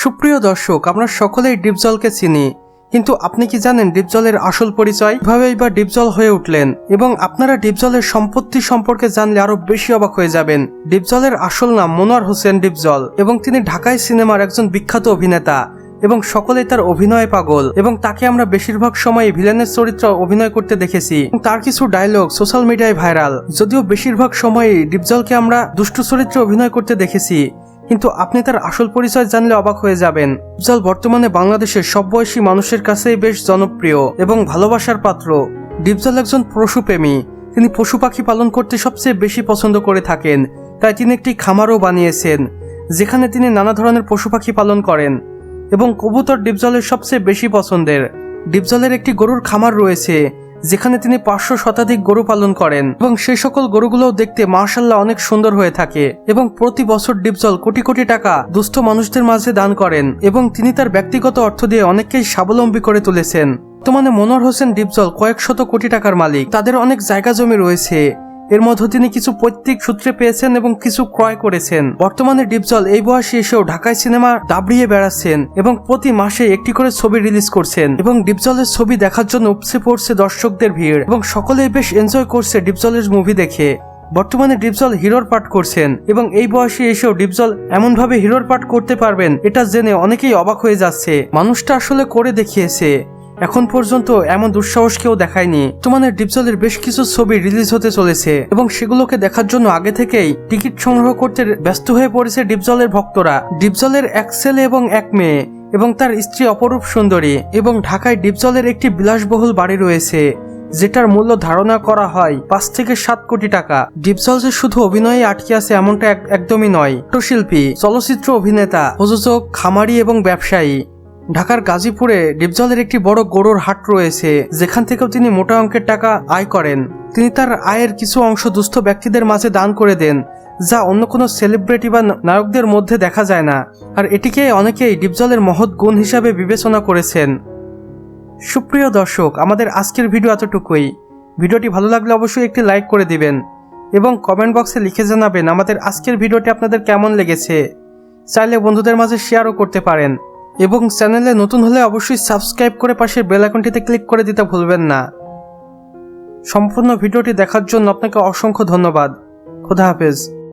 সুপ্রিয় দর্শক, আমরা সকলেই ডিপজলকে চিনি, কিন্তু আপনি কি জানেন ডিপজলের আসল পরিচয়? কিভাবেই বা ডিপজল হয়ে উঠলেন? এবং আপনারা ডিপজলের সম্পত্তি সম্পর্কে জানলে আরো বেশি অবাক হয়ে যাবেন। ডিপজলের আসল নাম মনোয়ার হোসেন ডিপজল এবং তিনি ঢাকায় সিনেমার একজন বিখ্যাত অভিনেতা এবং সকলেই তার অভিনয়ে পাগল এবং তাকে আমরা বেশিরভাগ সময় ভিলেনের চরিত্র অভিনয় করতে দেখেছি। তার কিছু ডায়লগ সোশ্যাল মিডিয়ায় ভাইরাল, যদিও বেশিরভাগ সময়ই ডিপজলকে আমরা দুষ্টু চরিত্রে অভিনয় করতে দেখেছি। কিন্তু আপনি তার আসল পরিচয় জানলে অবাক হয়ে যাবেন। ডিপজল বর্তমানে বাংলাদেশের সব বয়সী মানুষের কাছেই বেশ জনপ্রিয় এবং ভালোবাসার পাত্র। ডিপজল একজন পশুপ্রেমী, তিনি পশু পাখি পালন করতে সবচেয়ে বেশি পছন্দ করে থাকেন, তাই তিনি একটি খামারও বানিয়েছেন যেখানে তিনি নানা ধরনের পশু পাখি পালন করেন এবং কবুতর ডিপজলের সবচেয়ে বেশি পছন্দের। ডিপজলের একটি গরুর খামার রয়েছে যেখানে তিনি 500 শতাধিক গরু পালন করেন এবং সেই সকল গরুগুলোও দেখতে মাশাআল্লাহ অনেক সুন্দর হয়ে থাকে এবং প্রতি বছর ডিপজল কোটি কোটি টাকা দুস্থ মানুষদের মাঝে দান করেন এবং তিনি তার ব্যক্তিগত অর্থ দিয়ে অনেককেই স্বাবলম্বী করে তুলেছেন। বর্তমানে মনোয়ার হোসেন ডিপজল কয়েক শত কোটি টাকার মালিক, তাদের অনেক জায়গা জমি রয়েছে, এর মধ্যে তিনি কিছু পৈতৃক সূত্রে পেয়েছেন এবং কিছু ক্রয় করেছেন। বর্তমানে ডিপজল এই বয়সে এসেও ঢাকায় সিনেমা দাবড়িয়ে বেড়াচ্ছেন এবং প্রতি মাসে একটি করে ছবি রিলিজ করছেন এবং ডিপজলের ছবি দেখার জন্য উপচে পড়ছে দর্শকদের ভিড় এবং সকলেই বেশ এনজয় করছে ডিপজলের মুভি দেখে। বর্তমানে ডিপজল হিরোর পাঠ করছেন এবং এই বয়সে এসেও ডিপজল এমনভাবে হিরোর পাঠ করতে পারবেন এটা জেনে অনেকেই অবাক হয়ে যাচ্ছে। মানুষটা আসলে করে দেখিয়েছে, এখন পর্যন্ত এমন দুঃসাহস কেউ দেখায়নি। বর্তমানে ডিপজলের বেশ কিছু ছবি রিলিজ হতে চলেছে এবং সেগুলোকে দেখার জন্য আগে থেকেই টিকিট সংগ্রহ করতে ব্যস্ত হয়ে পড়েছে ডিপজলের ভক্তরা। ডিপজলের এক ছেলে এবং এক মেয়ে এবং তার স্ত্রী অপরূপ সুন্দরী এবং ঢাকায় ডিপজলের একটি বিলাসবহুল বাড়ি রয়েছে যেটার মূল্য ধারণা করা হয় 5 থেকে 7 কোটি টাকা। ডিপজল যে শুধু অভিনয়ে আটকে আছে এমনটা একদমই নয়। শিল্পী, চলচ্চিত্র অভিনেতা, প্রযোজক, খামারি এবং ব্যবসায়ী। ঢাকার গাজীপুরে ডিপজলের একটি বড় গরুর হাট রয়েছে যেখান থেকেও তিনি মোটা অঙ্কের টাকা আয় করেন। তিনি তার আয়ের কিছু অংশ দুস্থ ব্যক্তিদের মাঝে দান করে দেন, যা অন্য কোনো সেলিব্রিটি বা নায়কদের মধ্যে দেখা যায় না, আর এটিকে অনেকেই ডিপজলের মহৎ গুণ হিসাবে বিবেচনা করেছেন। সুপ্রিয় দর্শক, আমাদের আজকের ভিডিও এতটুকুই। ভিডিওটি ভালো লাগলে অবশ্যই একটি লাইক করে দিবেন এবং কমেন্ট বক্সে লিখে জানাবেন আমাদের আজকের ভিডিওটি আপনাদের কেমন লেগেছে। চাইলে বন্ধুদের মাঝে শেয়ারও করতে পারেন এবং চ্যানেলে নতুন হলে অবশ্যই সাবস্ক্রাইব করে পাশের বেল আইকনটিতে ক্লিক করে দিতে ভুলবেন না। সম্পূর্ণ ভিডিওটি দেখার জন্য আপনাকে অসংখ্য ধন্যবাদ। খোদা হাফেজ।